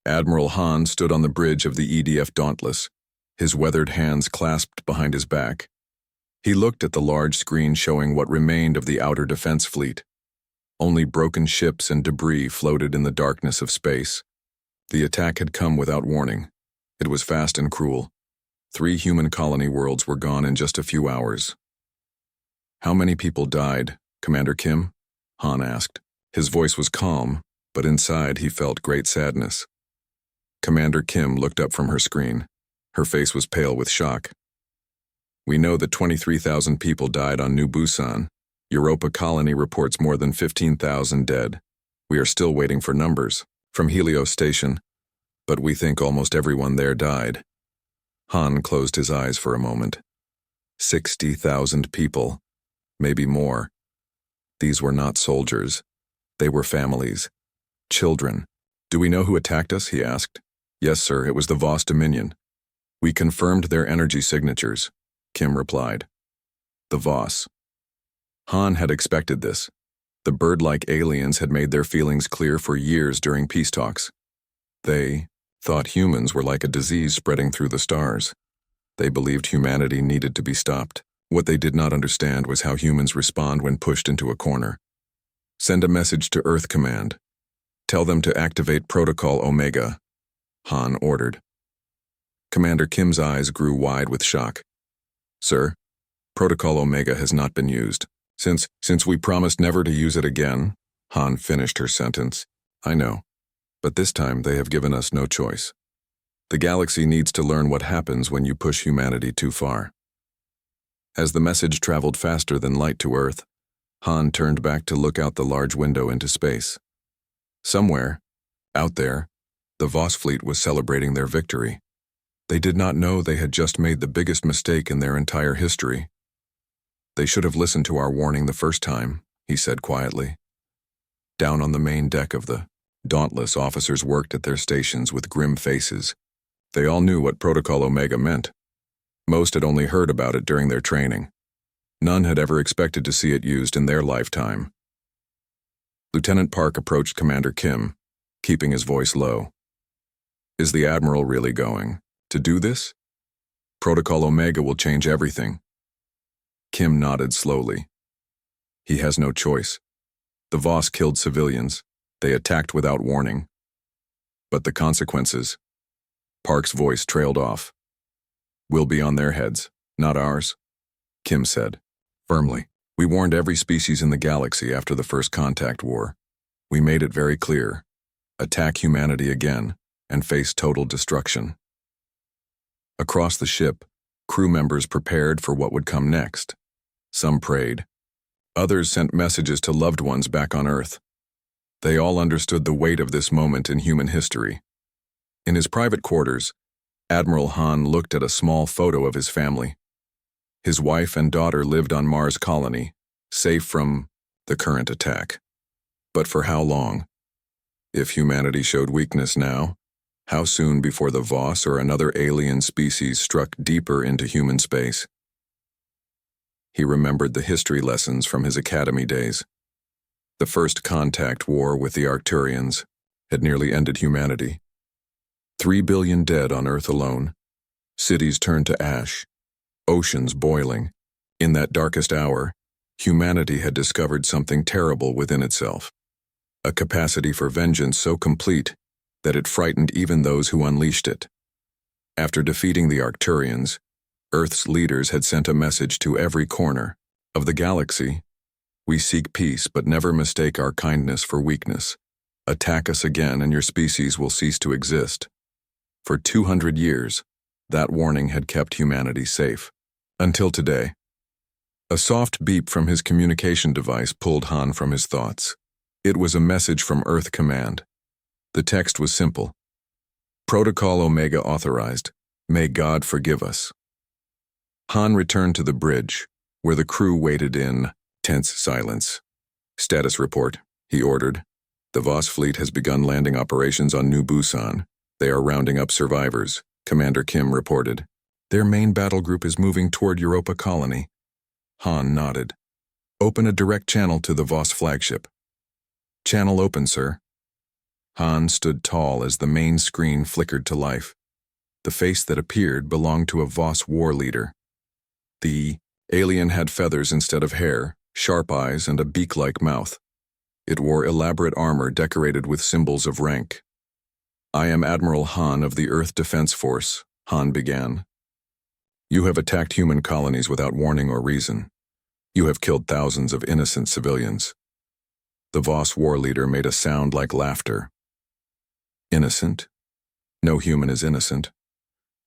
Admiral Han stood on the bridge of the EDF Dauntless, his weathered hands clasped behind his back. He looked at the large screen showing what remained of the outer defense fleet. Only broken ships and debris floated in the darkness of space. The attack had come without warning. It was fast and cruel. 3 human colony worlds were gone in just a few hours. "How many people died, Commander Kim?" Han asked. His voice was calm, but inside he felt great sadness. Commander Kim looked up from her screen. Her face was pale with shock. "We know that 23,000 people died on New Busan. Europa Colony reports more than 15,000 dead. We are still waiting for numbers from Helios Station, but we think almost everyone there died." Han closed his eyes for a moment. 60,000 people, maybe more. These were not soldiers. They were families, children. "Do we know who attacked us?" he asked. "Yes, sir, it was the Voss Dominion. We confirmed their energy signatures," Kim replied. The Voss. Han had expected this. The bird-like aliens had made their feelings clear for years during peace talks. They thought humans were like a disease spreading through the stars. They believed humanity needed to be stopped. What they did not understand was how humans respond when pushed into a corner. "Send a message to Earth Command. Tell them to activate Protocol Omega," Han ordered. Commander Kim's eyes grew wide with shock. "Sir, Protocol Omega has not been used. Since we promised never to use it again," Han finished her sentence. "I know, but this time they have given us no choice. The galaxy needs to learn what happens when you push humanity too far." As the message traveled faster than light to Earth, Han turned back to look out the large window into space. Somewhere, out there, the Voss fleet was celebrating their victory. They did not know they had just made the biggest mistake in their entire history. "They should have listened to our warning the first time," he said quietly. Down on the main deck of the Dauntless, officers worked at their stations with grim faces. They all knew what Protocol Omega meant. Most had only heard about it during their training. None had ever expected to see it used in their lifetime. Lieutenant Park approached Commander Kim, keeping his voice low. "Is the Admiral really going to do this? Protocol Omega will change everything." Kim nodded slowly. "He has no choice. The Voss killed civilians. They attacked without warning. But the consequences..." Park's voice trailed off. "Will be on their heads, not ours," Kim said, firmly. "We warned every species in the galaxy after the First Contact War. We made it very clear. Attack humanity again, and face total destruction." Across the ship, crew members prepared for what would come next. Some prayed. Others sent messages to loved ones back on Earth. They all understood the weight of this moment in human history. In his private quarters, Admiral Han looked at a small photo of his family. His wife and daughter lived on Mars Colony, safe from the current attack. But for how long? If humanity showed weakness now, how soon before the Voss or another alien species struck deeper into human space? He remembered the history lessons from his academy days. The First Contact War with the Arcturians had nearly ended humanity. 3 billion dead on Earth alone. Cities turned to ash. Oceans boiling. In that darkest hour, humanity had discovered something terrible within itself. A capacity for vengeance so complete that it frightened even those who unleashed it. After defeating the Arcturians, Earth's leaders had sent a message to every corner of the galaxy. "We seek peace, but never mistake our kindness for weakness. Attack us again and your species will cease to exist." For 200 years, that warning had kept humanity safe. Until today. A soft beep from his communication device pulled Han from his thoughts. It was a message from Earth Command. The text was simple. "Protocol Omega authorized. May God forgive us." Han returned to the bridge, where the crew waited in tense silence. "Status report," he ordered. "The Voss fleet has begun landing operations on New Busan. They are rounding up survivors," Commander Kim reported. "Their main battle group is moving toward Europa Colony." Han nodded. "Open a direct channel to the Voss flagship." "Channel open, sir." Han stood tall as the main screen flickered to life. The face that appeared belonged to a Voss war leader. The alien had feathers instead of hair, sharp eyes, and a beak-like mouth. It wore elaborate armor decorated with symbols of rank. "I am Admiral Han of the Earth Defense Force," Han began. "You have attacked human colonies without warning or reason. You have killed thousands of innocent civilians." The Voss war leader made a sound like laughter. "Innocent? No human is innocent.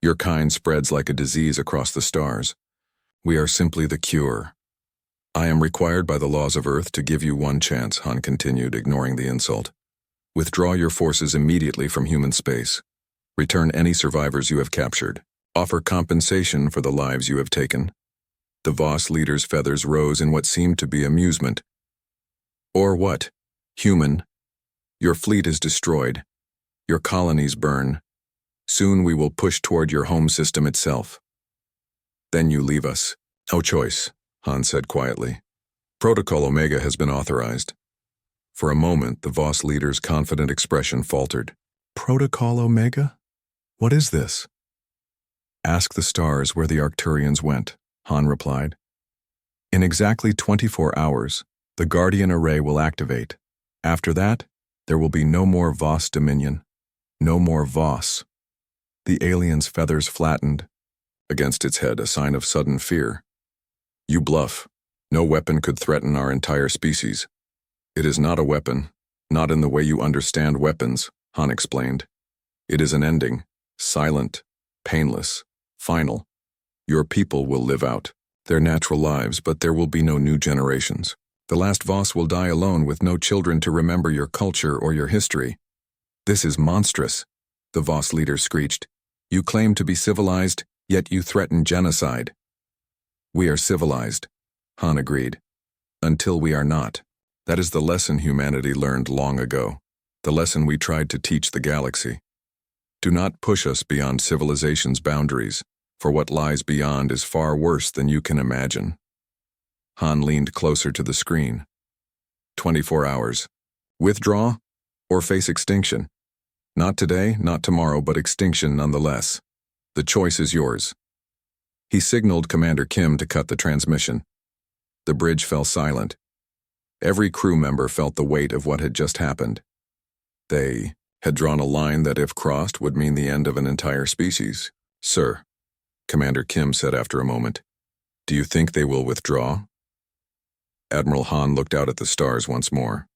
Your kind spreads like a disease across the stars. We are simply the cure. I am required by the laws of Earth to give you one chance," Han continued, ignoring the insult. "Withdraw your forces immediately from human space. Return any survivors you have captured. Offer compensation for the lives you have taken." The Voss leader's feathers rose in what seemed to be amusement. "Or what? Human? Your fleet is destroyed. Your colonies burn. Soon we will push toward your home system itself. Then you leave us." "No choice," Han said quietly. "Protocol Omega has been authorized." For a moment, the Voss leader's confident expression faltered. "Protocol Omega? What is this?" "Ask the stars where the Arcturians went," Han replied. "In exactly 24 hours, the Guardian Array will activate. After that, there will be no more Voss dominion. No more Voss." The alien's feathers flattened. Against its head, a sign of sudden fear. "You bluff. No weapon could threaten our entire species." "It is not a weapon, not in the way you understand weapons," Han explained. "It is an ending, silent, painless, final. Your people will live out their natural lives, but there will be no new generations. The last Voss will die alone with no children to remember your culture or your history." "This is monstrous," the Voss leader screeched. "You claim to be civilized, yet you threaten genocide." "We are civilized," Han agreed. "Until we are not. That is the lesson humanity learned long ago, the lesson we tried to teach the galaxy. Do not push us beyond civilization's boundaries, for what lies beyond is far worse than you can imagine." Han leaned closer to the screen. 24 hours. Withdraw or face extinction? Not today, not tomorrow, but extinction nonetheless. The choice is yours. He signaled Commander Kim to cut the transmission. The bridge fell silent. Every crew member felt the weight of what had just happened. They had drawn a line that, if crossed, would mean the end of an entire species. "Sir," Commander Kim said after a moment, "do you think they will withdraw?" Admiral Han looked out at the stars once more.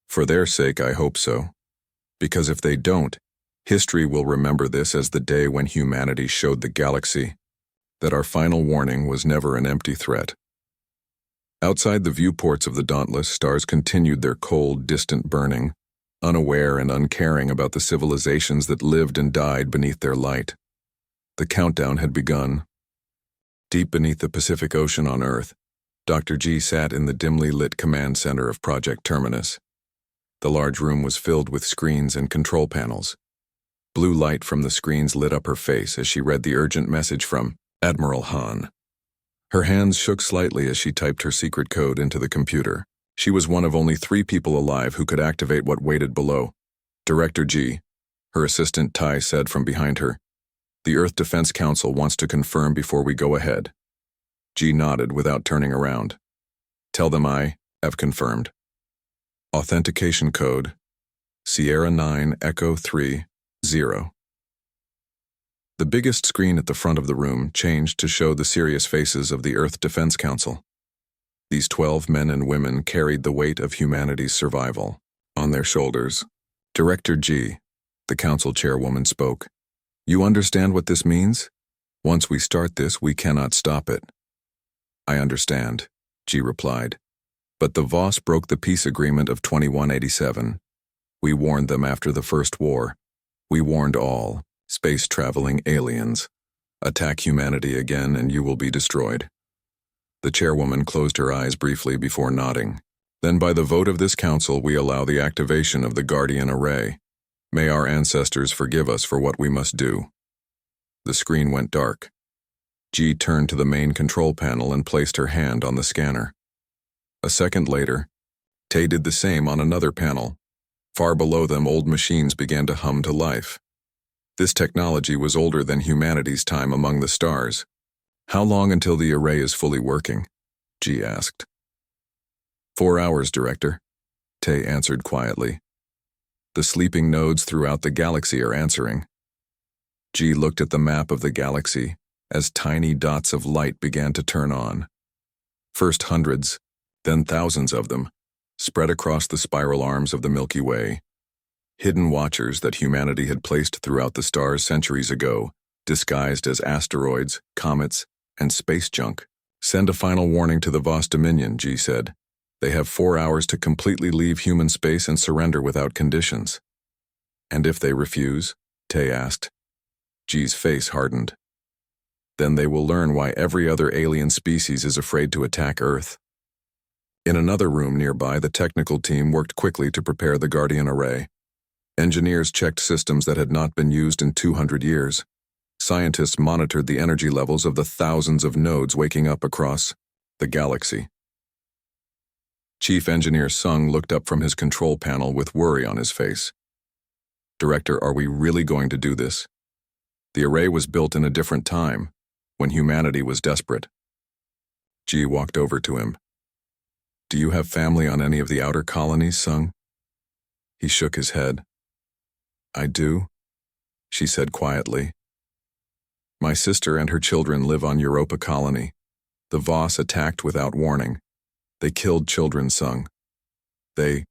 "For their sake, I hope so. Because if they don't, history will remember this as the day when humanity showed the galaxy that our final warning was never an empty threat." Outside the viewports of the Dauntless, stars continued their cold, distant burning, unaware and uncaring about the civilizations that lived and died beneath their light. The countdown had begun. Deep beneath the Pacific Ocean on Earth, Dr. G sat in the dimly lit command center of Project Terminus. The large room was filled with screens and control panels. Blue light from the screens lit up her face as she read the urgent message from Admiral Han. Her hands shook slightly as she typed her secret code into the computer. She was one of only 3 people alive who could activate what waited below. "Director G," her assistant Tai said from behind her, "the Earth Defense Council wants to confirm before we go ahead." G nodded without turning around. "Tell them I have confirmed. Authentication code, Sierra 9 Echo 3 0. The biggest screen at the front of the room changed to show the serious faces of the Earth Defense Council. These 12 men and women carried the weight of humanity's survival on their shoulders. "Director G," the council chairwoman spoke. "You understand what this means? Once we start this, we cannot stop it." "I understand," G replied. "But the Voss broke the peace agreement of 2187. We warned them after the First War. We warned all space-traveling aliens. Attack humanity again and you will be destroyed." The chairwoman closed her eyes briefly before nodding. "Then by the vote of this council we allow the activation of the Guardian Array. May our ancestors forgive us for what we must do." The screen went dark. G turned to the main control panel and placed her hand on the scanner. A second later, Tay did the same on another panel. Far below them, old machines began to hum to life. This technology was older than humanity's time among the stars. How long until the array is fully working? G asked. 4 hours, Director, Tay answered quietly. The sleeping nodes throughout the galaxy are answering. G looked at the map of the galaxy as tiny dots of light began to turn on. First hundreds, then thousands of them, spread across the spiral arms of the Milky Way. Hidden watchers that humanity had placed throughout the stars centuries ago, disguised as asteroids, comets, and space junk. Send a final warning to the Voss Dominion, G said. They have 4 hours to completely leave human space and surrender without conditions. And if they refuse? Tay asked. G's face hardened. Then they will learn why every other alien species is afraid to attack Earth. In another room nearby, the technical team worked quickly to prepare the Guardian array. Engineers checked systems that had not been used in 200 years. Scientists monitored the energy levels of the thousands of nodes waking up across the galaxy. Chief Engineer Sung looked up from his control panel with worry on his face. Director, are we really going to do this? The array was built in a different time, when humanity was desperate. G walked over to him. Do you have family on any of the outer colonies, Sung? He shook his head. I do, she said quietly. My sister and her children live on Europa Colony. The Voss attacked without warning. They killed children, Sung. They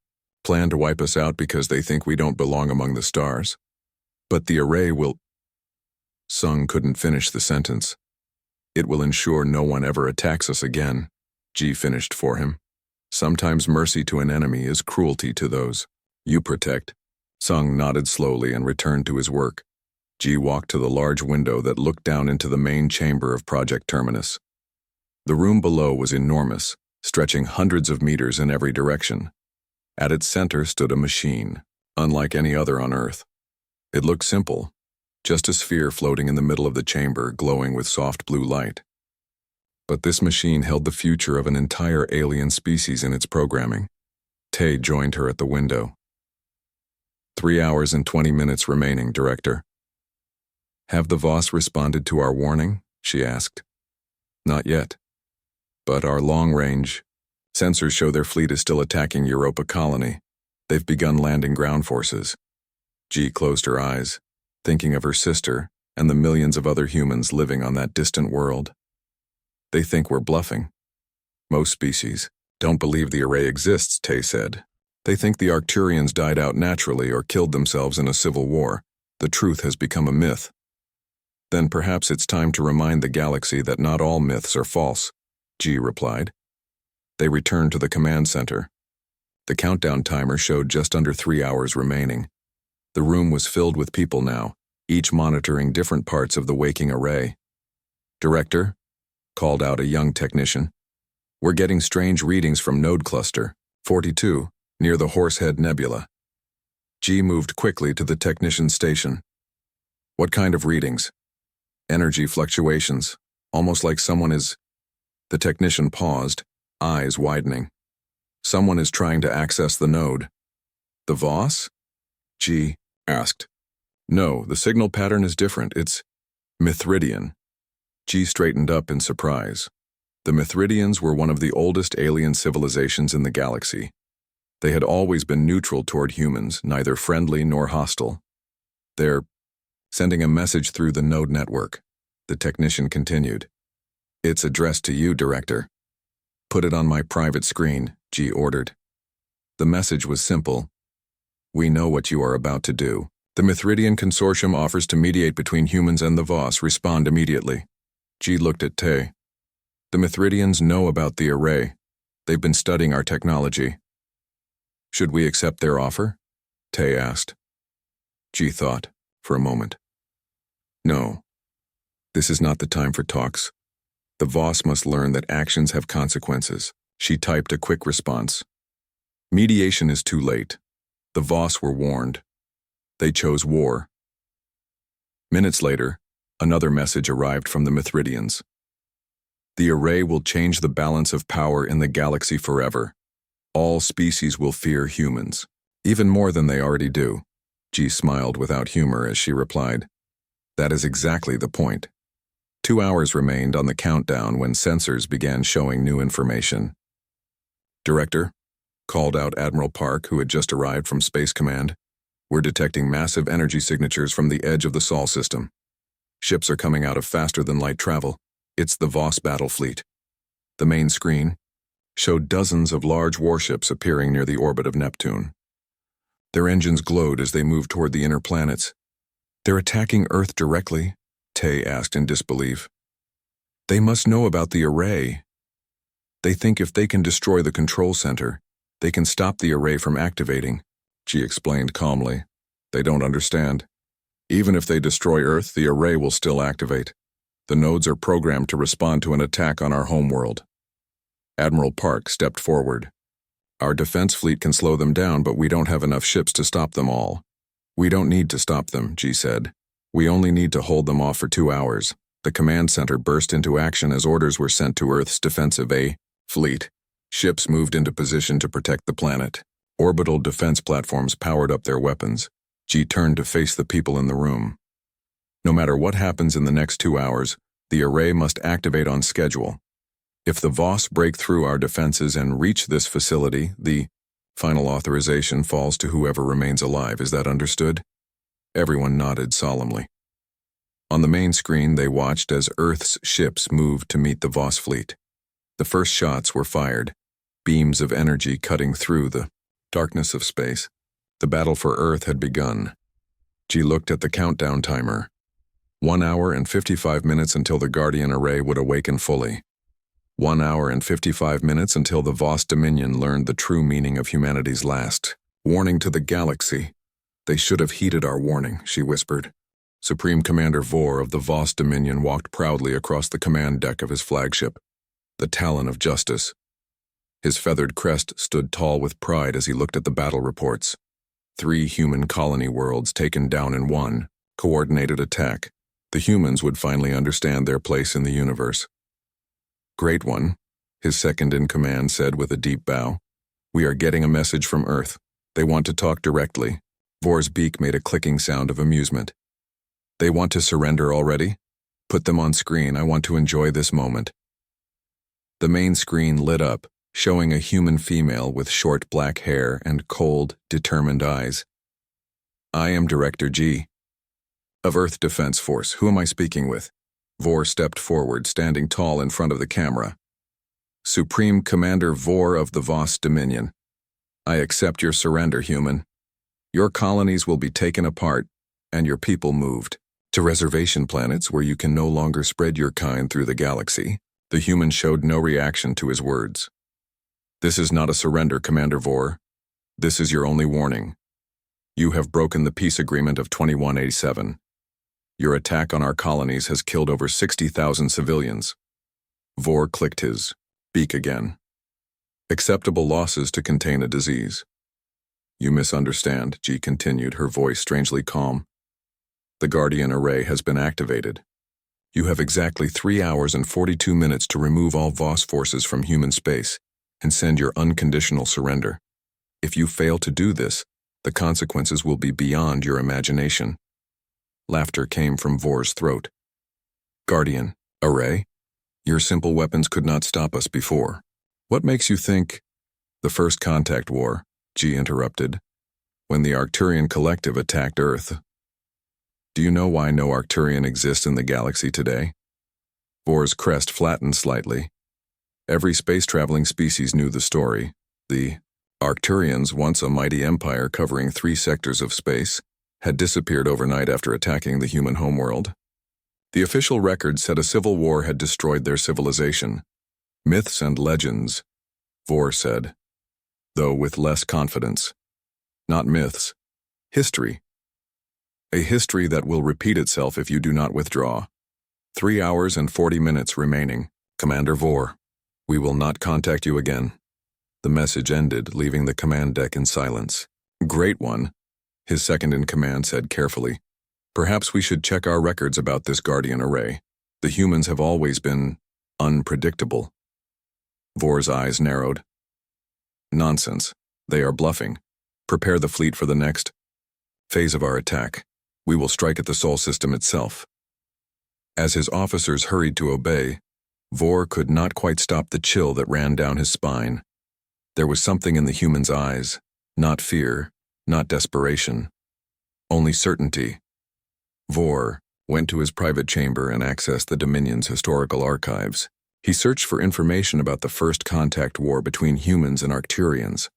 plan to wipe us out because they think we don't belong among the stars. But the array will... Sung couldn't finish the sentence. It will ensure no one ever attacks us again, G finished for him. Sometimes mercy to an enemy is cruelty to those you protect. Sung nodded slowly and returned to his work. G walked to the large window that looked down into the main chamber of Project Terminus. The room below was enormous, stretching hundreds of meters in every direction. At its center stood a machine, unlike any other on Earth. It looked simple, just a sphere floating in the middle of the chamber, glowing with soft blue light. But this machine held the future of an entire alien species in its programming. Tay joined her at the window. 3 hours and 20 minutes remaining, Director. Have the Voss responded to our warning? She asked. Not yet. But our long-range sensors show their fleet is still attacking Europa Colony. They've begun landing ground forces. G closed her eyes, thinking of her sister and the millions of other humans living on that distant world. They think we're bluffing. Most species don't believe the array exists, Tay said. They think the Arcturians died out naturally or killed themselves in a civil war. The truth has become a myth. Then perhaps it's time to remind the galaxy that not all myths are false, G replied. They returned to the command center. The countdown timer showed just under 3 hours remaining. The room was filled with people now, each monitoring different parts of the waking array. Director, called out a young technician. We're getting strange readings from Node Cluster 42, near the Horsehead Nebula. G moved quickly to the technician's station. What kind of readings? Energy fluctuations, almost like someone is... The technician paused, eyes widening. Someone is trying to access the node. The Voss? G asked. No, the signal pattern is different. It's Mithridian. G straightened up in surprise. The Mithridians were one of the oldest alien civilizations in the galaxy. They had always been neutral toward humans, neither friendly nor hostile. They're sending a message through the node network, the technician continued. It's addressed to you, Director. Put it on my private screen, G ordered. The message was simple. We know what you are about to do. The Mithridian Consortium offers to mediate between humans and the Voss. Respond immediately. G looked at Tay. The Mithridians know about the array. They've been studying our technology. Should we accept their offer? Tay asked. G thought, for a moment. No. This is not the time for talks. The Voss must learn that actions have consequences. She typed a quick response. Mediation is too late. The Voss were warned. They chose war. Minutes later, another message arrived from the Mithridians. The array will change the balance of power in the galaxy forever. All species will fear humans. Even more than they already do. G smiled without humor as she replied. That is exactly the point. 2 hours remained on the countdown when sensors began showing new information. Director, called out Admiral Park, who had just arrived from Space Command. We're detecting massive energy signatures from the edge of the Sol system. Ships are coming out of faster-than-light travel. It's the Voss battle fleet. The main screen showed dozens of large warships appearing near the orbit of Neptune. Their engines glowed as they moved toward the inner planets. They're attacking Earth directly? Tay asked in disbelief. They must know about the array. They think if they can destroy the control center, they can stop the array from activating, she explained calmly. They don't understand. Even if they destroy Earth, the array will still activate. The nodes are programmed to respond to an attack on our homeworld. Admiral Park stepped forward. Our defense fleet can slow them down, but we don't have enough ships to stop them all. We don't need to stop them, G said. We only need to hold them off for 2 hours. The command center burst into action as orders were sent to Earth's defensive A fleet. Ships moved into position to protect the planet. Orbital defense platforms powered up their weapons. G turned to face the people in the room. No matter what happens in the next 2 hours, the array must activate on schedule. If the Voss break through our defenses and reach this facility, the final authorization falls to whoever remains alive. Is that understood? Everyone nodded solemnly. On the main screen, they watched as Earth's ships moved to meet the Voss fleet. The first shots were fired, beams of energy cutting through the darkness of space. The battle for Earth had begun. She looked at the countdown timer. 1 hour and 55 minutes until the Guardian array would awaken fully. 1 hour and 55 minutes until the Voss Dominion learned the true meaning of humanity's last warning to the galaxy. They should have heeded our warning, she whispered. Supreme Commander Vor of the Voss Dominion walked proudly across the command deck of his flagship, the Talon of Justice. His feathered crest stood tall with pride as he looked at the battle reports. 3 human colony worlds taken down in one coordinated attack. The humans would finally understand their place in the universe. Great One, his second-in-command said with a deep bow. We are getting a message from Earth. They want to talk directly. Vor's beak made a clicking sound of amusement. They want to surrender already? Put them on screen. I want to enjoy this moment. The main screen lit up, showing a human female with short black hair and cold, determined eyes. I am Director G. Of Earth Defense Force. Who am I speaking with? Vor stepped forward, standing tall in front of the camera. Supreme Commander Vor of the Voss Dominion. I accept your surrender, human. Your colonies will be taken apart, and your people moved to reservation planets where you can no longer spread your kind through the galaxy. The human showed no reaction to his words. This is not a surrender, Commander Vor. This is your only warning. You have broken the peace agreement of 2187. Your attack on our colonies has killed over 60,000 civilians. Vor clicked his beak again. Acceptable losses to contain a disease. You misunderstand, G continued, her voice strangely calm. The Guardian array has been activated. You have exactly 3 hours and 42 minutes to remove all Voss forces from human space and send your unconditional surrender. If you fail to do this, the consequences will be beyond your imagination. Laughter came from Vor's throat. Guardian, array? Your simple weapons could not stop us before. What makes you think? The First Contact War, G interrupted, when the Arcturian Collective attacked Earth. Do you know why no Arcturian exists in the galaxy today? Vor's crest flattened slightly. Every space-traveling species knew the story. The Arcturians, once a mighty empire covering 3 sectors of space, had disappeared overnight after attacking the human homeworld. The official record said a civil war had destroyed their civilization. Myths and legends, Vor said, though with less confidence. Not myths. History. A history that will repeat itself if you do not withdraw. 3 hours and 40 minutes remaining. Commander Vor, we will not contact you again. The message ended, leaving the command deck in silence. Great One, his second-in-command said carefully. Perhaps we should check our records about this Guardian array. The humans have always been unpredictable. Vor's eyes narrowed. Nonsense. They are bluffing. Prepare the fleet for the next phase of our attack. We will strike at the Sol system itself. As his officers hurried to obey, Vor could not quite stop the chill that ran down his spine. There was something in the human's eyes, not fear, not desperation, only certainty. Vor went to his private chamber and accessed the Dominion's historical archives. He searched for information about the first contact war between humans and Arcturians.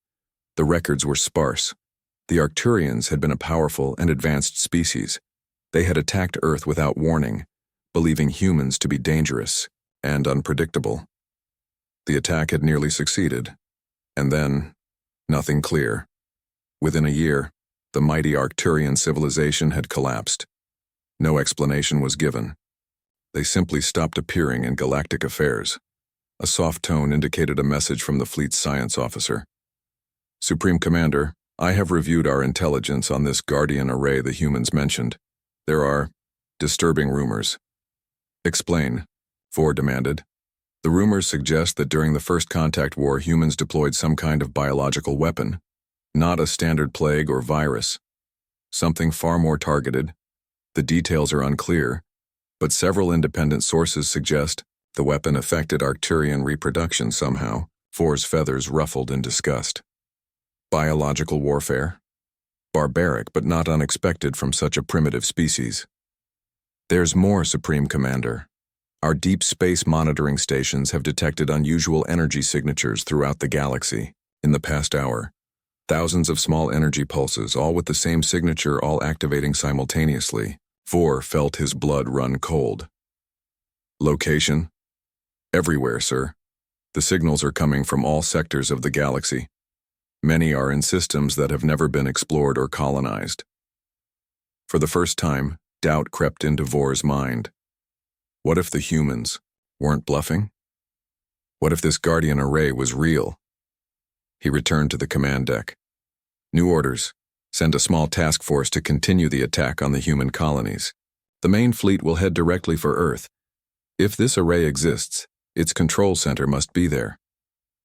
The records were sparse. The Arcturians had been a powerful and advanced species. They had attacked Earth without warning, believing humans to be dangerous and unpredictable. The attack had nearly succeeded, and then, nothing clear. Within a year, the mighty Arcturian civilization had collapsed. No explanation was given. They simply stopped appearing in galactic affairs. A soft tone indicated a message from the fleet's science officer. Supreme Commander, I have reviewed our intelligence on this Guardian array the humans mentioned. There are disturbing rumors. Explain, Vor demanded. The rumors suggest that during the first contact war, humans deployed some kind of biological weapon, not a standard plague or virus. Something far more targeted. The details are unclear, but several independent sources suggest the weapon affected Arcturian reproduction somehow. Vor's feathers ruffled in disgust. Biological warfare? Barbaric, but not unexpected from such a primitive species. There's more, Supreme Commander. Our deep space monitoring stations have detected unusual energy signatures throughout the galaxy. In the past hour, thousands of small energy pulses, all with the same signature, all activating simultaneously. Vor felt his blood run cold. Location? Everywhere, sir. The signals are coming from all sectors of the galaxy. Many are in systems that have never been explored or colonized. For the first time, doubt crept into Vor's mind. What if the humans weren't bluffing? What if this Guardian array was real? He returned to the command deck. New orders. Send a small task force to continue the attack on the human colonies. The main fleet will head directly for Earth. If this array exists, its control center must be there.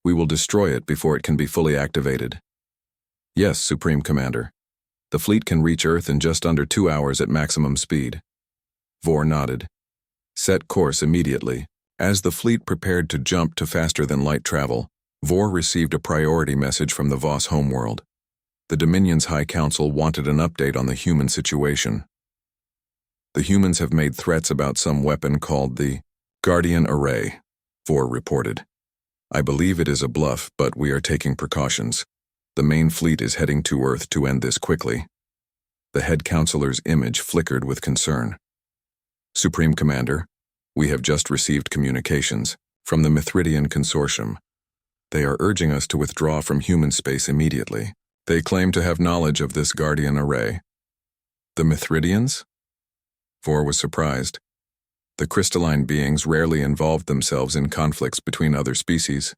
We will destroy it before it can be fully activated. Yes, Supreme Commander. The fleet can reach Earth in just under 2 hours at maximum speed. Vor nodded. Set course immediately. As the fleet prepared to jump to faster-than-light travel, Vor received a priority message from the Voss homeworld. The Dominion's High Council wanted an update on the human situation. The humans have made threats about some weapon called the Guardian Array, Vor reported. I believe it is a bluff, but we are taking precautions. The main fleet is heading to Earth to end this quickly. The head counselor's image flickered with concern. Supreme Commander, we have just received communications from the Mithridian Consortium. They are urging us to withdraw from human space immediately. They claim to have knowledge of this Guardian array. The Mithridians? Vor was surprised. The crystalline beings rarely involved themselves in conflicts between other species.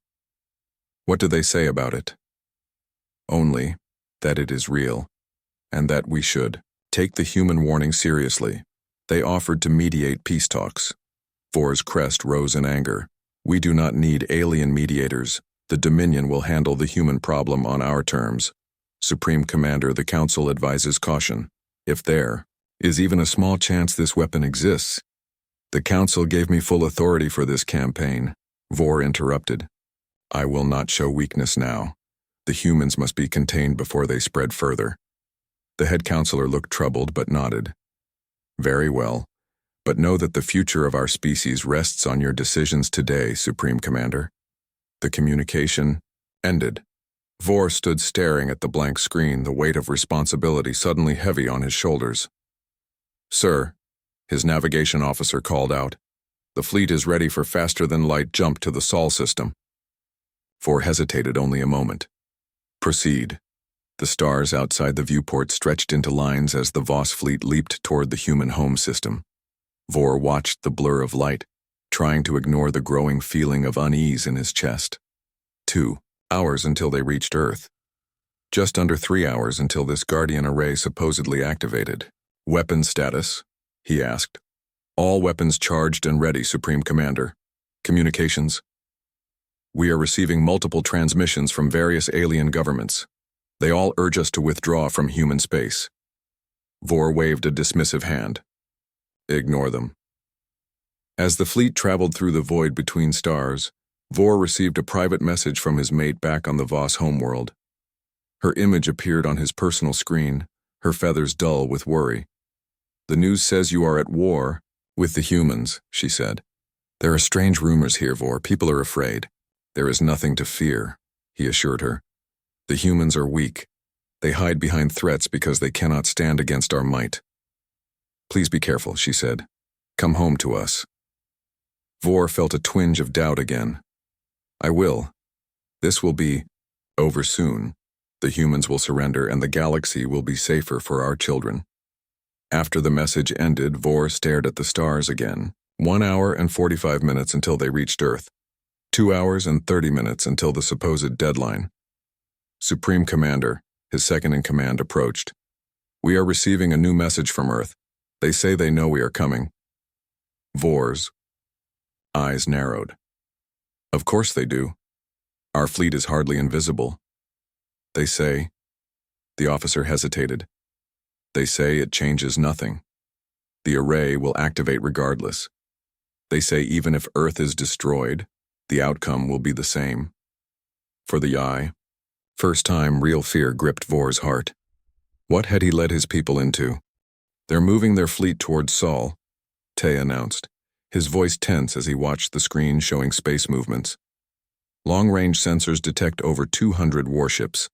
What do they say about it? Only that it is real, and that we should take the human warning seriously. They offered to mediate peace talks. Vor's crest rose in anger. We do not need alien mediators. The Dominion will handle the human problem on our terms. Supreme Commander, the Council advises caution. If there is even a small chance this weapon exists, the Council gave me full authority for this campaign. Vor interrupted. I will not show weakness now. The humans must be contained before they spread further. The head counselor looked troubled but nodded. Very well, but know that the future of our species rests on your decisions today, Supreme Commander. The communication ended. Vor stood staring at the blank screen, the weight of responsibility suddenly heavy on his shoulders. Sir, his navigation officer called out, the fleet is ready for faster-than-light jump to the Sol system. Vor hesitated only a moment. Proceed. The stars outside the viewport stretched into lines as the Voss fleet leaped toward the human home system. Vor watched the blur of light, trying to ignore the growing feeling of unease in his chest. 2 hours until they reached Earth. Just under 3 hours until this Guardian array supposedly activated. Weapon status? He asked. All weapons charged and ready, Supreme Commander. Communications? We are receiving multiple transmissions from various alien governments. They all urge us to withdraw from human space. Vor waved a dismissive hand. Ignore them. As the fleet traveled through the void between stars, Vor received a private message from his mate back on the Voss homeworld. Her image appeared on his personal screen, her feathers dull with worry. The news says you are at war with the humans, she said. There are strange rumors here, Vor. People are afraid. There is nothing to fear, he assured her. The humans are weak. They hide behind threats because they cannot stand against our might. Please be careful, she said. Come home to us. Vor felt a twinge of doubt again. I will. This will be over soon. The humans will surrender and the galaxy will be safer for our children. After the message ended, Vor stared at the stars again. 1 hour and 45 minutes until they reached Earth. 2 hours and 30 minutes until the supposed deadline. Supreme Commander, his second-in-command, approached. We are receiving a new message from Earth. They say they know we are coming. Vor's eyes narrowed. Of course they do. Our fleet is hardly invisible. They say, the officer hesitated. They say it changes nothing. The array will activate regardless. They say even if Earth is destroyed, the outcome will be the same. For the eye, first time real fear gripped Vor's heart. What had he led his people into? They're moving their fleet towards Sol, Tay announced, his voice tense as he watched the screen showing space movements. Long-range sensors detect over 200 warships.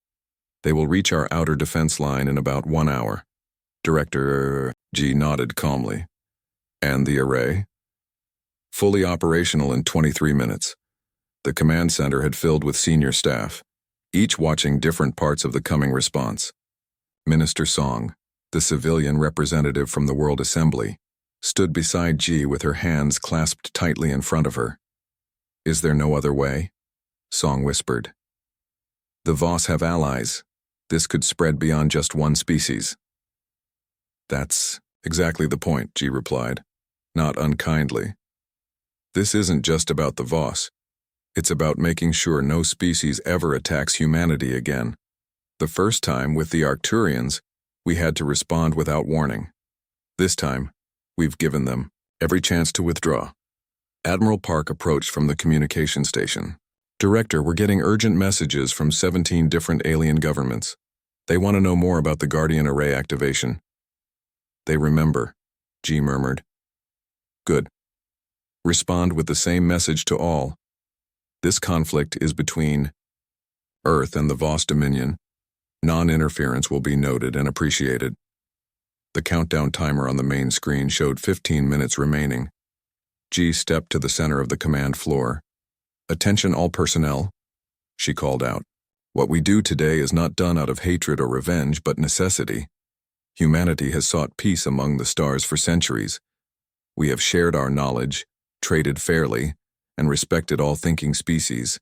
They will reach our outer defense line in about 1 hour. Director G nodded calmly. And the array? Fully operational in 23 minutes. The command center had filled with senior staff, each watching different parts of the coming response. Minister Song, the civilian representative from the World Assembly, stood beside G with her hands clasped tightly in front of her. Is there no other way? Song whispered. The Voss have allies. This could spread beyond just one species. That's exactly the point, G replied, not unkindly. This isn't just about the Voss. It's about making sure no species ever attacks humanity again. The first time, with the Arcturians, we had to respond without warning. This time, we've given them every chance to withdraw. Admiral Park approached from the communication station. Director, we're getting urgent messages from 17 different alien governments. They want to know more about the Guardian Array activation. They remember, G murmured. Good. Respond with the same message to all. This conflict is between Earth and the Voss Dominion. Non-interference will be noted and appreciated. The countdown timer on the main screen showed 15 minutes remaining. G stepped to the center of the command floor. Attention all personnel, she called out. What we do today is not done out of hatred or revenge, but necessity. Humanity has sought peace among the stars for centuries. We have shared our knowledge, traded fairly, and respected all thinking species.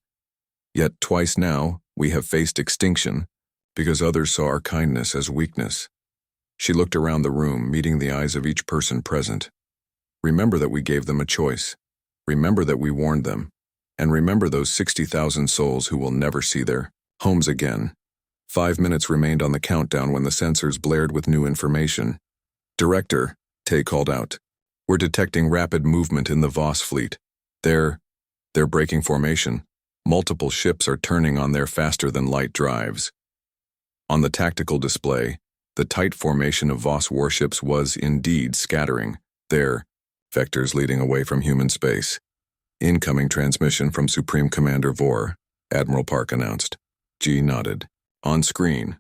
Yet twice now, we have faced extinction because others saw our kindness as weakness. She looked around the room, meeting the eyes of each person present. Remember that we gave them a choice. Remember that we warned them. And remember those 60,000 souls who will never see their homes again. 5 minutes remained on the countdown when the sensors blared with new information. Director, Tay called out. We're detecting rapid movement in the Voss fleet. They're breaking formation. Multiple ships are turning on their faster-than-light drives. On the tactical display, the tight formation of Voss warships was indeed scattering, their vectors leading away from human space. Incoming transmission from Supreme Commander Vor, Admiral Park announced. G nodded. On screen,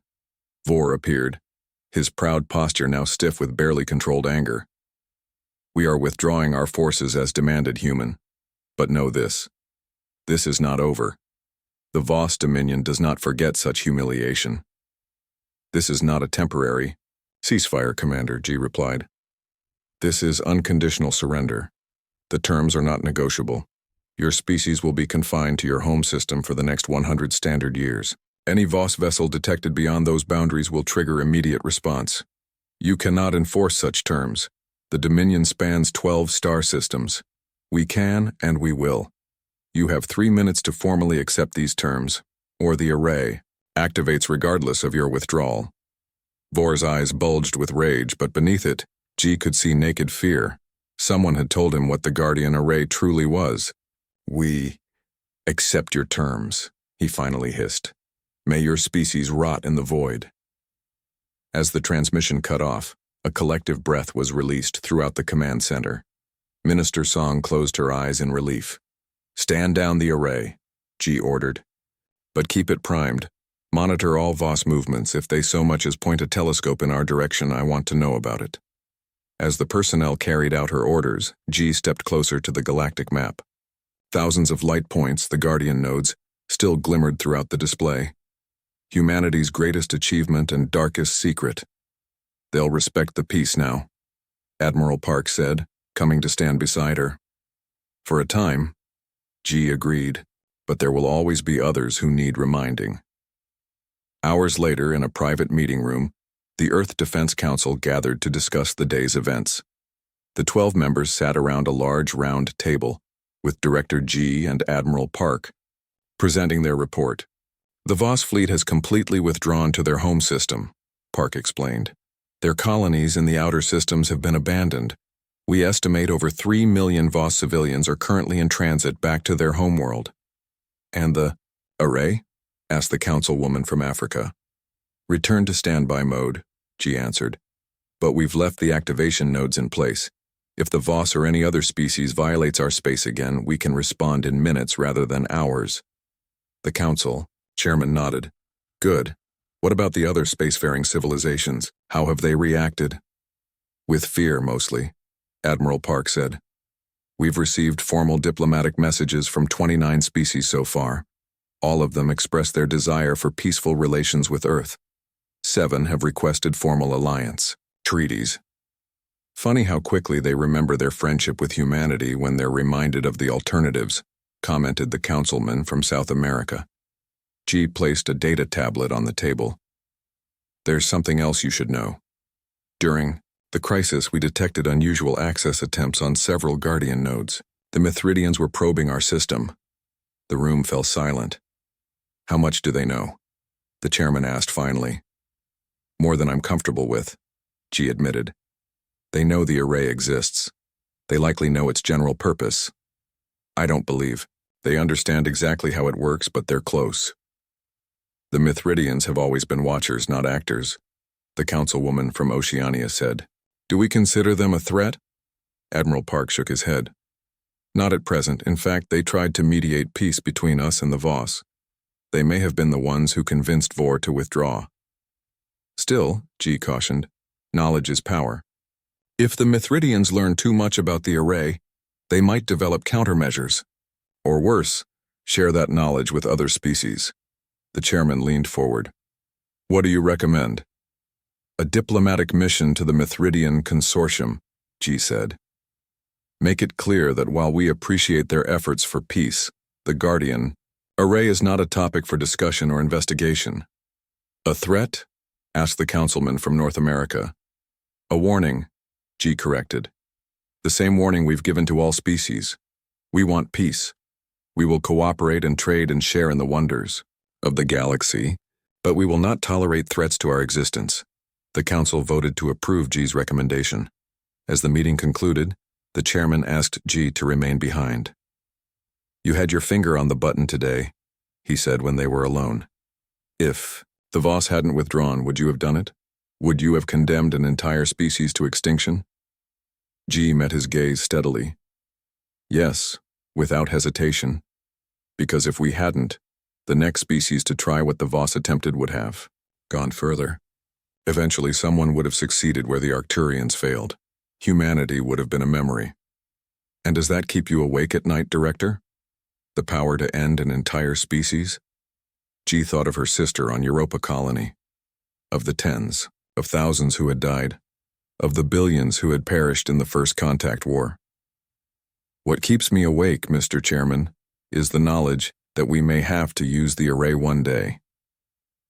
Vor appeared, his proud posture now stiff with barely controlled anger. We are withdrawing our forces as demanded, human. But know this. This is not over. The Voss Dominion does not forget such humiliation. This is not a temporary ceasefire, Commander, G replied. This is unconditional surrender. The terms are not negotiable. Your species will be confined to your home system for the next 100 standard years. Any Voss vessel detected beyond those boundaries will trigger immediate response. You cannot enforce such terms. The Dominion spans 12 star systems. We can and we will. You have 3 minutes to formally accept these terms, or the array Activates regardless of your withdrawal. Vor's eyes bulged with rage, but beneath it, G could see naked fear. Someone had told him what the Guardian Array truly was. We accept your terms, he finally hissed. May your species rot in the void. As the transmission cut off, a collective breath was released throughout the command center. Minister Song closed her eyes in relief. Stand down the array, G ordered. But keep it primed. Monitor all Voss movements. If they so much as point a telescope in our direction, I want to know about it. As the personnel carried out her orders, G stepped closer to the galactic map. Thousands of light points, the Guardian nodes, still glimmered throughout the display. Humanity's greatest achievement and darkest secret. They'll respect the peace now, Admiral Park said, coming to stand beside her. For a time, G agreed, but there will always be others who need reminding. Hours later, in a private meeting room, the Earth Defense Council gathered to discuss the day's events. The 12 members sat around a large round table, with Director G and Admiral Park presenting their report. The Voss fleet has completely withdrawn to their home system, Park explained. Their colonies in the outer systems have been abandoned. We estimate over 3 million Voss civilians are currently in transit back to their homeworld. And the array? Asked the councilwoman from Africa. Return to standby mode, G answered. But we've left the activation nodes in place. If the Voss or any other species violates our space again, we can respond in minutes rather than hours. The council, chairman nodded. Good. What about the other spacefaring civilizations? How have they reacted? With fear, mostly, Admiral Park said. We've received formal diplomatic messages from 29 species so far. All of them express their desire for peaceful relations with Earth. 7 have requested formal alliance, treaties. Funny how quickly they remember their friendship with humanity when they're reminded of the alternatives, commented the councilman from South America. G placed a data tablet on the table. There's something else you should know. During the crisis, we detected unusual access attempts on several Guardian nodes. The Mithridians were probing our system. The room fell silent. How much do they know? The chairman asked finally. More than I'm comfortable with, G admitted. They know the array exists. They likely know its general purpose. I don't believe. They understand exactly how it works, but they're close. The Mithridians have always been watchers, not actors, the councilwoman from Oceania said. Do we consider them a threat? Admiral Park shook his head. Not at present. In fact, they tried to mediate peace between us and the Voss. They may have been the ones who convinced Vor to withdraw. Still, G cautioned, knowledge is power. If the Mithridians learn too much about the array, they might develop countermeasures. Or worse, share that knowledge with other species. The chairman leaned forward. What do you recommend? A diplomatic mission to the Mithridian Consortium, G said. Make it clear that while we appreciate their efforts for peace, the Guardian Array is not a topic for discussion or investigation. A threat? Asked the councilman from North America. A warning, G corrected. The same warning we've given to all species. We want peace. We will cooperate and trade and share in the wonders of the galaxy, but we will not tolerate threats to our existence. The council voted to approve G's recommendation. As the meeting concluded, the chairman asked G to remain behind. You had your finger on the button today, he said when they were alone. If the Voss hadn't withdrawn, would you have done it? Would you have condemned an entire species to extinction? G met his gaze steadily. Yes, without hesitation. Because if we hadn't, the next species to try what the Voss attempted would have gone further. Eventually someone would have succeeded where the Arcturians failed. Humanity would have been a memory. And does that keep you awake at night, Director? The power to end an entire species? G thought of her sister on Europa Colony, of the tens of thousands who had died, of the billions who had perished in the First Contact War. What keeps me awake, Mr. Chairman, is the knowledge that we may have to use the array one day.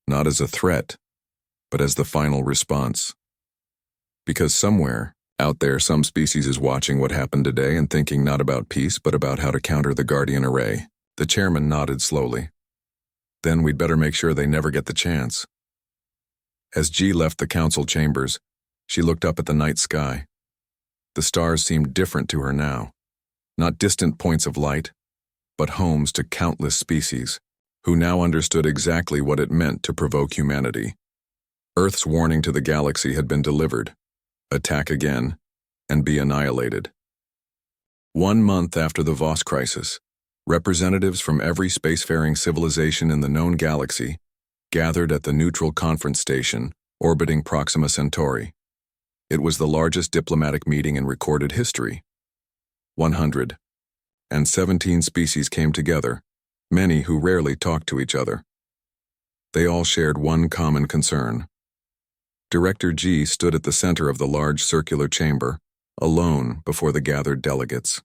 Not as a threat, but as the final response. Because somewhere, out there, some species is watching what happened today and thinking not about peace, but about how to counter the Guardian Array. The chairman nodded slowly. Then we'd better make sure they never get the chance. As G left the council chambers, she looked up at the night sky. The stars seemed different to her now. Not distant points of light, but homes to countless species, who now understood exactly what it meant to provoke humanity. Earth's warning to the galaxy had been delivered. Attack again, and be annihilated. 1 month after the Voss crisis, representatives from every spacefaring civilization in the known galaxy gathered at the Neutral Conference Station orbiting Proxima Centauri. It was the largest diplomatic meeting in recorded history. 117 species came together, many who rarely talked to each other. They all shared one common concern. Director G stood at the center of the large circular chamber, alone before the gathered delegates.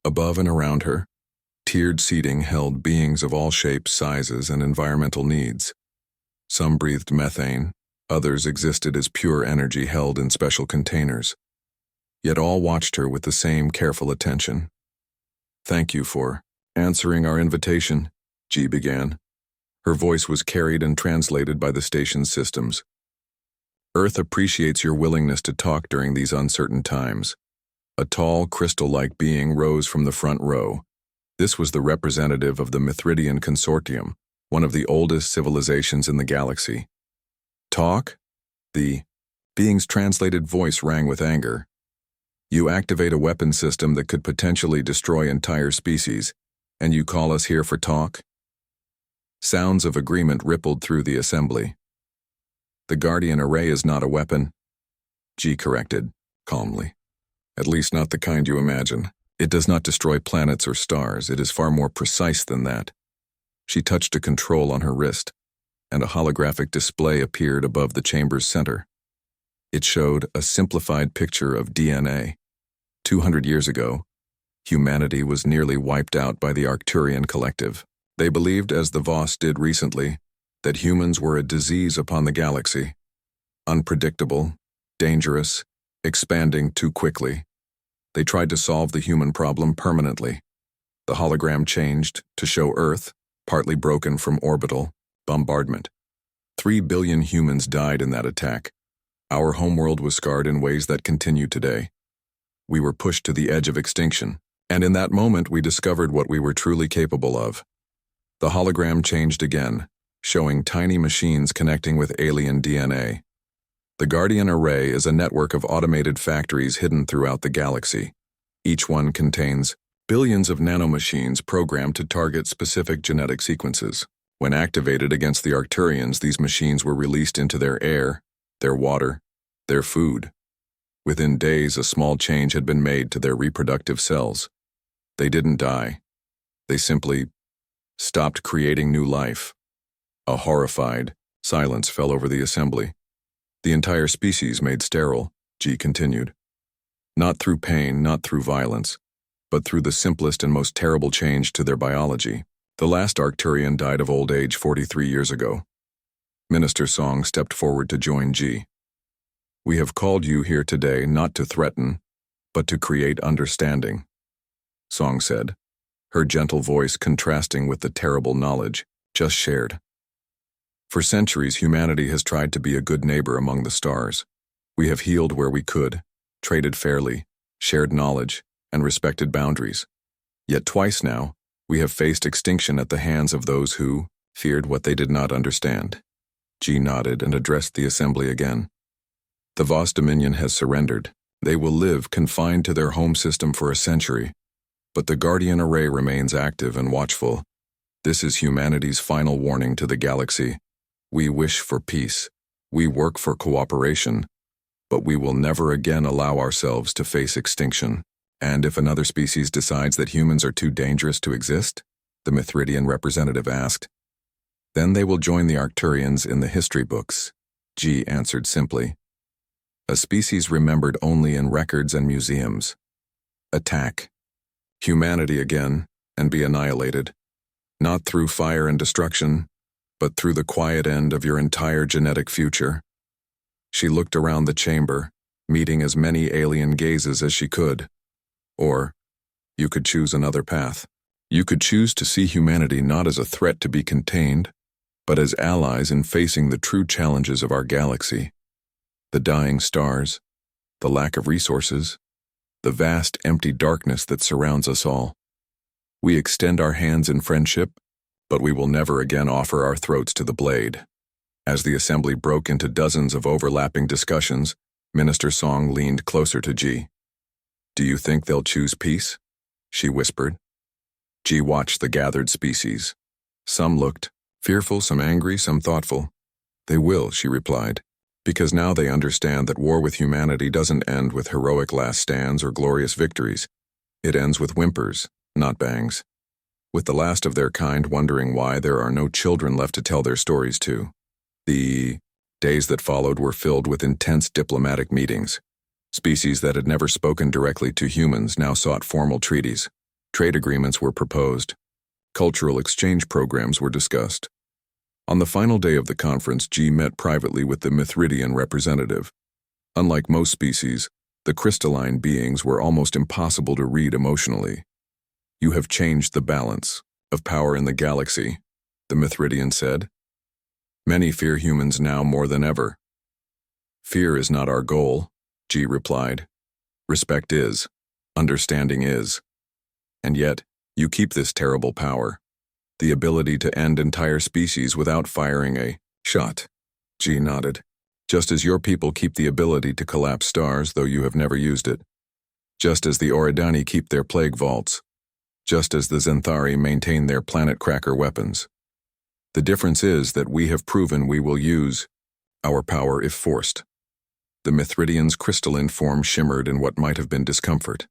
Above and around her, tiered seating held beings of all shapes, sizes, and environmental needs. Some breathed methane, others existed as pure energy held in special containers. Yet all watched her with the same careful attention. "Thank you for answering our invitation," G began. Her voice was carried and translated by the station's systems. "Earth appreciates your willingness to talk during these uncertain times." A tall, crystal-like being rose from the front row. This was the representative of the Mithridian Consortium, one of the oldest civilizations in the galaxy. "Talk?" The being's translated voice rang with anger. "You activate a weapon system that could potentially destroy entire species, and you call us here for talk?" Sounds of agreement rippled through the assembly. "The Guardian Array is not a weapon," G corrected, calmly. "At least not the kind you imagine. It does not destroy planets or stars. It is far more precise than that." She touched a control on her wrist, and a holographic display appeared above the chamber's center. It showed a simplified picture of DNA. 200 years ago, humanity was nearly wiped out by the Arcturian collective. They believed, as the Voss did recently, that humans were a disease upon the galaxy. Unpredictable, dangerous, expanding too quickly. They tried to solve the human problem permanently. The hologram changed to show Earth, partly broken from orbital bombardment. 3 billion humans died in that attack. Our homeworld was scarred in ways that continue today. We were pushed to the edge of extinction, and in that moment we discovered what we were truly capable of. The hologram changed again, showing tiny machines connecting with alien DNA. The Guardian Array is a network of automated factories hidden throughout the galaxy. Each one contains billions of nanomachines programmed to target specific genetic sequences. When activated against the Arcturians, these machines were released into their air, their water, their food. Within days, a small change had been made to their reproductive cells. They didn't die. They simply stopped creating new life. A horrified silence fell over the assembly. The entire species made sterile, G continued. Not through pain, not through violence, but through the simplest and most terrible change to their biology. The last Arcturian died of old age 43 years ago. Minister Song stepped forward to join G. "We have called you here today not to threaten, but to create understanding," Song said, her gentle voice contrasting with the terrible knowledge just shared. "For centuries, humanity has tried to be a good neighbor among the stars. We have healed where we could, traded fairly, shared knowledge, and respected boundaries. Yet twice now, we have faced extinction at the hands of those who feared what they did not understand." G nodded and addressed the assembly again. "The Voss Dominion has surrendered. They will live confined to their home system for a century. But the Guardian Array remains active and watchful. This is humanity's final warning to the galaxy. We wish for peace. We work for cooperation. But we will never again allow ourselves to face extinction." "And if another species decides that humans are too dangerous to exist?" the Mithridian representative asked. "Then they will join the Arcturians in the history books," G answered simply. "A species remembered only in records and museums. Attack humanity again and be annihilated, not through fire and destruction, but through the quiet end of your entire genetic future." She looked around the chamber, meeting as many alien gazes as she could. "Or, you could choose another path." You could choose to see humanity not as a threat to be contained, but as allies in facing the true challenges of our galaxy. The dying stars, the lack of resources, the vast empty darkness that surrounds us all. We extend our hands in friendship, but we will never again offer our throats to the blade. As the assembly broke into dozens of overlapping discussions, Minister Song leaned closer to Ji. "Do you think they'll choose peace?" she whispered. Ji watched the gathered species. Some looked fearful, some angry, some thoughtful. "They will," she replied, "because now they understand that war with humanity doesn't end with heroic last stands or glorious victories. It ends with whimpers, not bangs. With the last of their kind wondering why there are no children left to tell their stories to." The days that followed were filled with intense diplomatic meetings. Species that had never spoken directly to humans now sought formal treaties. Trade agreements were proposed. Cultural exchange programs were discussed. On the final day of the conference, Ji met privately with the Mithridian representative. Unlike most species, the crystalline beings were almost impossible to read emotionally. "You have changed the balance of power in the galaxy," the Mithridian said. "Many fear humans now more than ever." "Fear is not our goal," Ji replied. "Respect is. Understanding is. And yet, you keep this terrible power, the ability to end entire species without firing a shot." Ji nodded. "Just as your people keep the ability to collapse stars, though you have never used it. Just as the Oridani keep their plague vaults. Just as the Zenthari maintain their planet cracker weapons. The difference is that we have proven we will use our power if forced." The Mithridian's crystalline form shimmered in what might have been discomfort.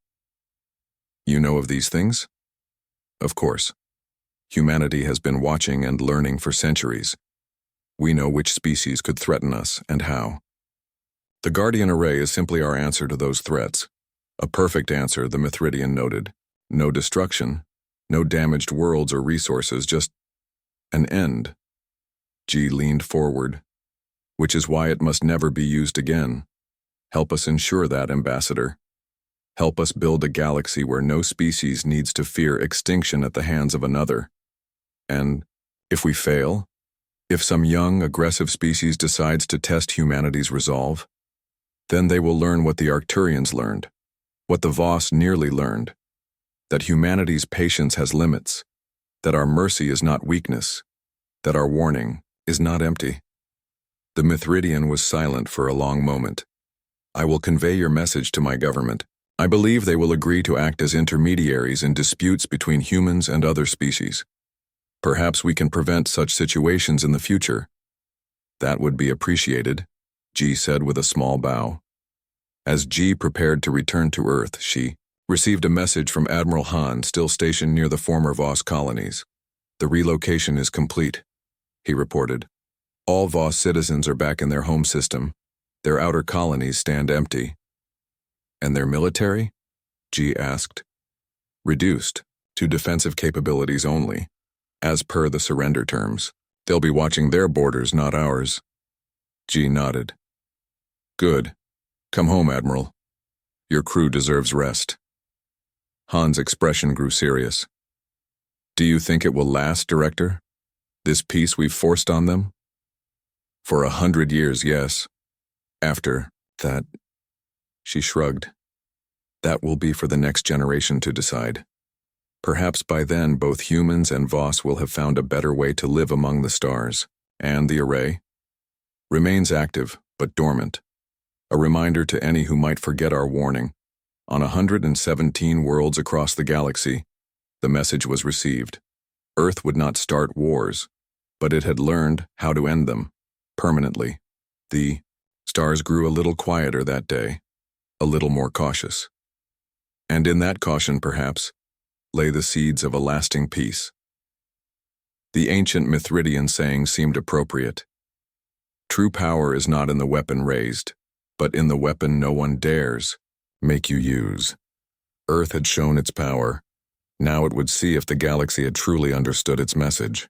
"You know of these things?" "Of course. Humanity has been watching and learning for centuries. We know which species could threaten us and how. The Guardian Array is simply our answer to those threats. A perfect answer," the Mithridian noted. "No destruction, no damaged worlds or resources, just an end." Ji leaned forward. "Which is why it must never be used again. Help us ensure that, Ambassador. Help us build a galaxy where no species needs to fear extinction at the hands of another. And if we fail, if some young, aggressive species decides to test humanity's resolve, then they will learn what the Arcturians learned, what the Voss nearly learned, that humanity's patience has limits, that our mercy is not weakness, that our warning is not empty." The Mithridian was silent for a long moment. "I will convey your message to my government. I believe they will agree to act as intermediaries in disputes between humans and other species. Perhaps we can prevent such situations in the future." "That would be appreciated," Ji said with a small bow. As Ji prepared to return to Earth, she received a message from Admiral Han, still stationed near the former Voss colonies. "The relocation is complete," he reported. "All Voss citizens are back in their home system. Their outer colonies stand empty." "And their military?" Ji asked. "Reduced to defensive capabilities only, as per the surrender terms. They'll be watching their borders, not ours." Ji nodded. "Good. Come home, Admiral. Your crew deserves rest." Han's expression grew serious. "Do you think it will last, Director? This peace we've forced on them?" "For 100 years, yes. After that," she shrugged, "that will be for the next generation to decide. Perhaps by then both humans and Voss will have found a better way to live among the stars, and the Array remains active but dormant. A reminder to any who might forget our warning. On 117 worlds across the galaxy, the message was received. Earth would not start wars, but it had learned how to end them, permanently. The stars grew a little quieter that day, a little more cautious. And in that caution, perhaps, lay the seeds of a lasting peace. The ancient Mithridian saying seemed appropriate. True power is not in the weapon raised, but in the weapon no one dares make you use. Earth had shown its power. Now it would see if the galaxy had truly understood its message.